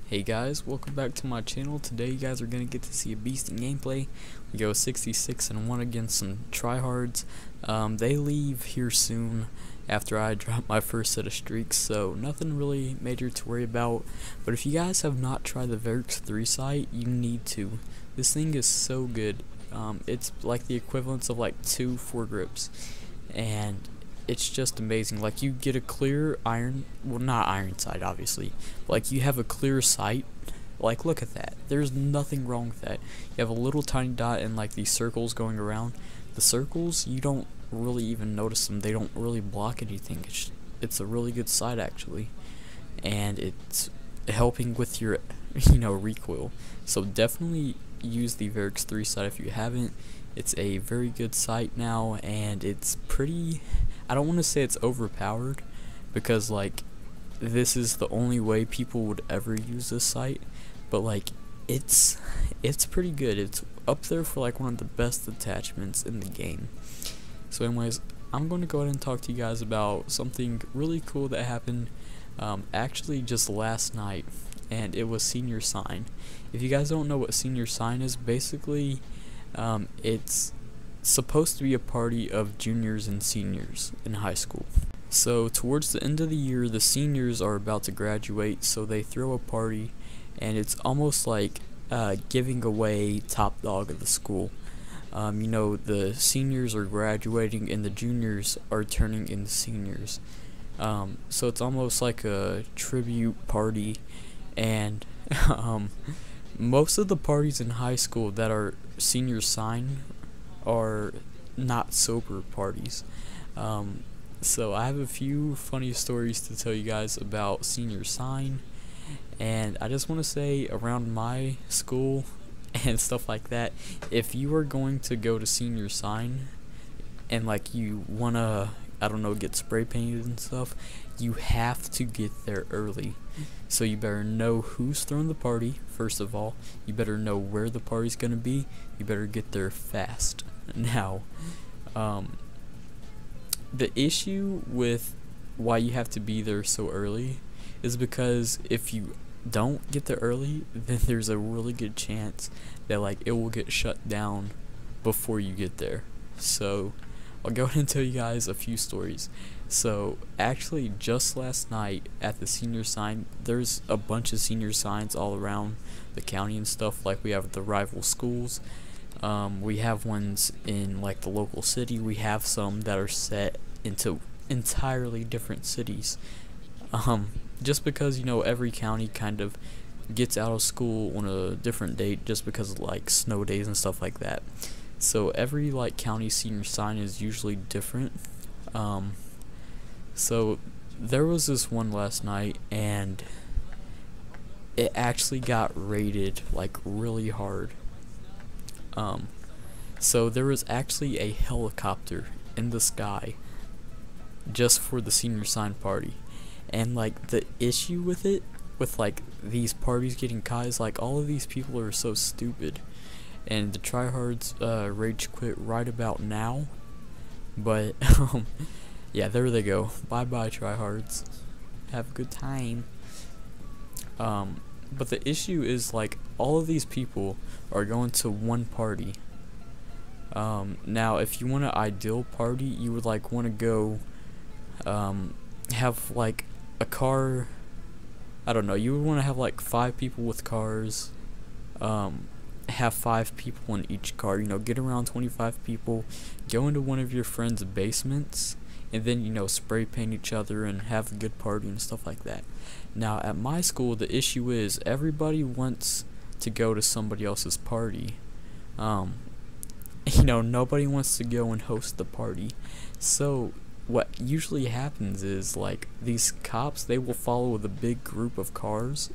Hey guys, welcome back to my channel. Today you guys are going to get to see a beast in gameplay. We go 66-1 against some tryhards. They leave here soon after I drop my first set of streaks, so nothing really major to worry about. But if you guys have not tried the Verix 3 site, you need to. This thing is so good. It's like the equivalence of like 2 foregrips, and it's just amazing. Like, you get a clear iron, well, not iron sight obviously, but like you have a clear sight. Like, look at that, there's nothing wrong with that. You have a little tiny dot and like these circles going around. The circles, you don't really even notice them, they don't really block anything. It's a really good sight actually, and it's helping with your recoil. So definitely use the Verix 3 sight if you haven't. It's a very good sight now, and it's pretty, I don't want to say it's overpowered, because like this is the only way people would ever use this sight, but like it's pretty good. It's up there for like one of the best attachments in the game. So anyways, I'm going to go ahead and talk to you guys about something really cool that happened actually just last night, and it was senior sign. If you guys don't know what senior sign is, basically it's supposed to be a party of juniors and seniors in high school. So towards the end of the year, the seniors are about to graduate, so they throw a party, and it's almost like giving away top dog of the school. The seniors are graduating and the juniors are turning into seniors. So it's almost like a tribute party, and most of the parties in high school that are senior sign are not sober parties. So I have a few funny stories to tell you guys about senior sign, and I just want to say, around my school and stuff like that, if you are going to go to senior sign and like you wanna, I don't know, get spray painted and stuff, you have to get there early. So you better know who's throwing the party, first of all. You better know where the party's gonna be. You better get there fast. Now, the issue with why you have to be there so early is because if you don't get there early, then there's a really good chance that like it will get shut down before you get there. So I'll go ahead and tell you guys a few stories. So actually just last night at the senior sign, there's a bunch of senior signs all around the county and stuff. Like, we have the rival schools, we have ones in like the local city, we have some that are set into entirely different cities. Just because every county kind of gets out of school on a different date just because of like snow days and stuff like that. So every like county senior sign is usually different. So there was this one last night, and it actually got raided like really hard. So there was actually a helicopter in the sky just for the senior sign party. And like the issue with it, with like these parties getting caught, is like all of these people are so stupid, and the tryhards rage quit right about now. But yeah, there they go. Bye bye tryhards. Have a good time. But the issue is like all of these people are going to one party. Now if you want an ideal party, you would like want to go have like a car, I don't know, you would want to have like 5 people with cars, have 5 people in each car, get around 25 people, go into one of your friends' basements, and then spray paint each other and have a good party and stuff like that. Now at my school, the issue is everybody wants to go to somebody else's party. Nobody wants to go and host the party. So what usually happens is like these cops, they will follow the big group of cars,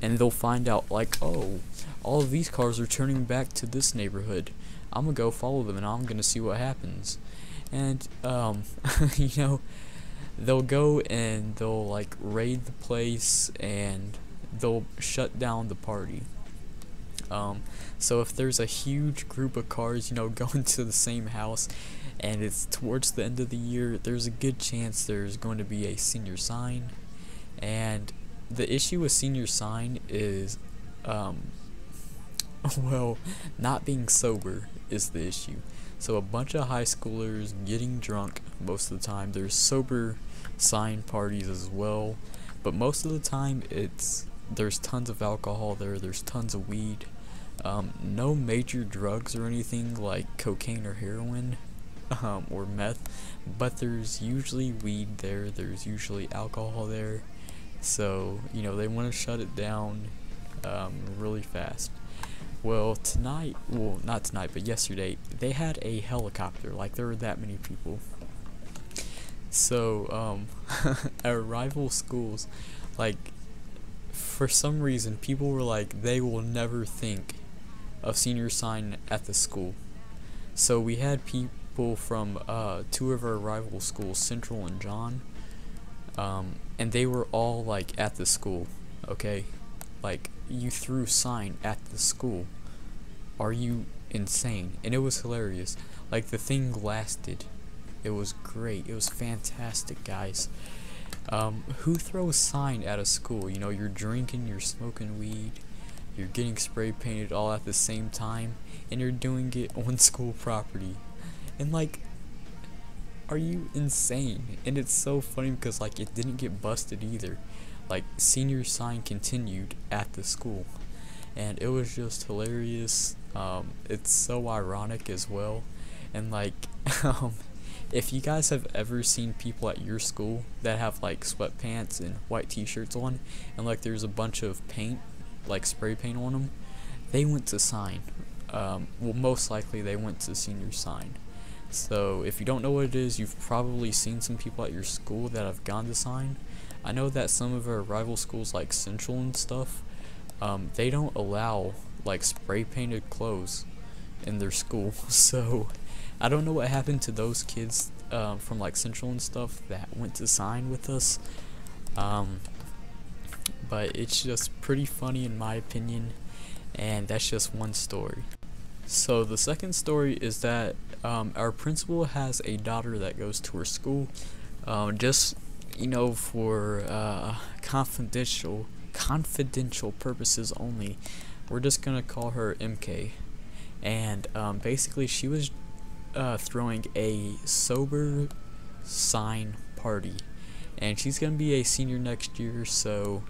and they'll find out like, oh, all of these cars are turning back to this neighborhood, I'm gonna go follow them and I'm gonna see what happens. And they'll go and they'll like raid the place, and they'll shut down the party. So if there's a huge group of cars going to the same house, and it's towards the end of the year, there's a good chance there's going to be a senior sign, and the issue with senior sign is, well, not being sober is the issue. So a bunch of high schoolers getting drunk most of the time. There's sober sign parties as well, but most of the time there's tons of alcohol there. There's tons of weed. No major drugs or anything like cocaine or heroin, or meth, but there's usually weed there. There's usually alcohol there. So they want to shut it down really fast. Well, not tonight, but yesterday, they had a helicopter. Like, there were that many people. So, at rival schools, like, for some reason, people were like, they will never think of senior sign at the school. So, we had people from two of our rival schools, Central and John, and they were all, like, at the school, okay? Like, you threw sign at the school. Are you insane? And it was hilarious. Like, the thing lasted. It was great. It was fantastic, guys. Who throws sign at a school? You're drinking, you're smoking weed, you're getting spray painted all at the same time, and you're doing it on school property. And, like, are you insane? And it's so funny because, like, it didn't get busted either. Like, senior sign continued at the school, and it was just hilarious. It's so ironic as well. And, like, if you guys have ever seen people at your school that have, like, sweatpants and white t-shirts on, and, like, there's a bunch of paint, like, spray paint on them, they went to sign. Well, most likely they went to senior sign. So if you don't know what it is, you've probably seen some people at your school that have gone to sign. I know that some of our rival schools, like Central and stuff, they don't allow, like, spray painted clothes in their school. So I don't know what happened to those kids from, like, Central and stuff that went to sign with us. But it's just pretty funny in my opinion, and that's just one story. So the second story is that our principal has a daughter that goes to her school. Just for confidential purposes only, we're just gonna call her MK. And basically, she was throwing a sober sign party, and she's gonna be a senior next year, so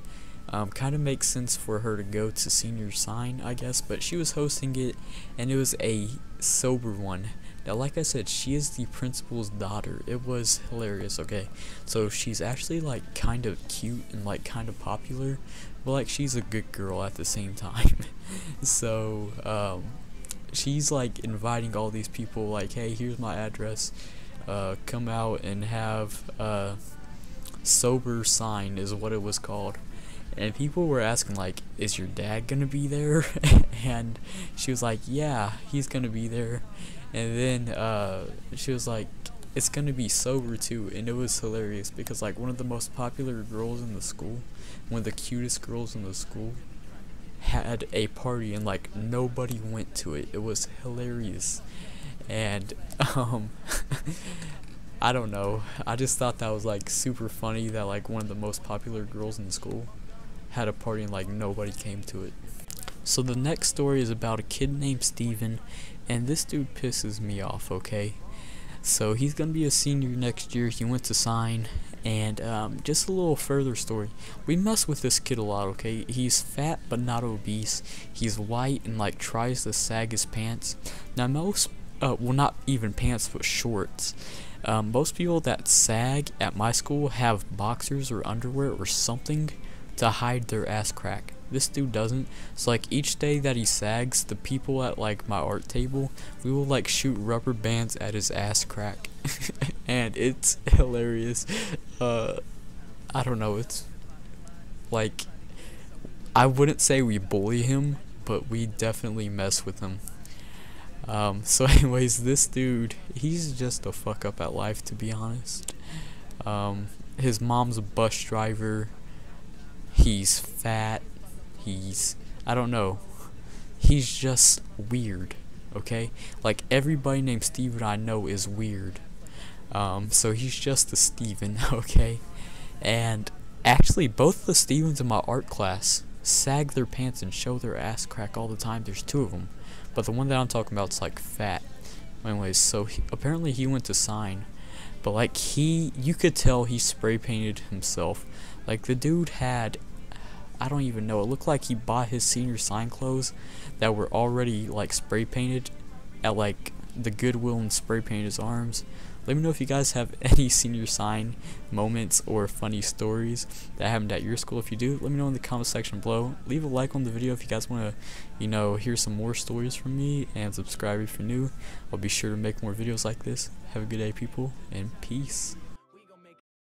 kind of makes sense for her to go to senior sign, I guess. But she was hosting it, and it was a sober one. Now, like I said, she is the principal's daughter. It was hilarious, okay? So she's actually, like, kind of cute and, like, kind of popular, but, like, she's a good girl at the same time. So she's, like, inviting all these people, like, hey, here's my address, come out and have sober sign is what it was called. And people were asking, like, is your dad gonna be there? And she was like, yeah, he's gonna be there. And then she was like, it's gonna be sober too. And it was hilarious because, like, one of the most popular girls in the school, one of the cutest girls in the school, had a party, and, like, nobody went to it. It was hilarious. And I don't know, I just thought that was, like, super funny that, like, one of the most popular girls in the school had a party and, like, nobody came to it. So the next story is about a kid named Steven, and this dude pisses me off, okay? So he's gonna be a senior next year. He went to sign, and just a little further story. We mess with this kid a lot, okay? He's fat but not obese. He's white and, like, tries to sag his pants. Now most, well, not even pants but shorts. Most people that sag at my school have boxers or underwear or something to hide their ass crack. This dude doesn't. So, like, each day that he sags, the people at, like, my art table, we will, like, shoot rubber bands at his ass crack. And it's hilarious. I don't know, it's like, I wouldn't say we bully him, but we definitely mess with him. So anyways, this dude, he's just a fuck up at life, to be honest. His mom's a bus driver. He's fat. I don't know. He's just weird, okay? Like, everybody named Steven I know is weird. So he's just a Steven, okay? And Actually, both the Stevens in my art class sag their pants and show their ass crack all the time. There's two of them, but the one that I'm talking about is like fat. Anyways, so apparently he went to sign, but like you could tell he spray painted himself. Like the dude had, I don't even know, it looked like he bought his senior sign clothes that were already like spray painted at like the Goodwill and spray painted his arms. Let me know if you guys have any senior sign moments or funny stories that happened at your school. If you do, let me know in the comment section below. Leave a like on the video if you guys want to, hear some more stories from me, and subscribe if you're new. I'll be sure to make more videos like this. Have a good day, people, and peace.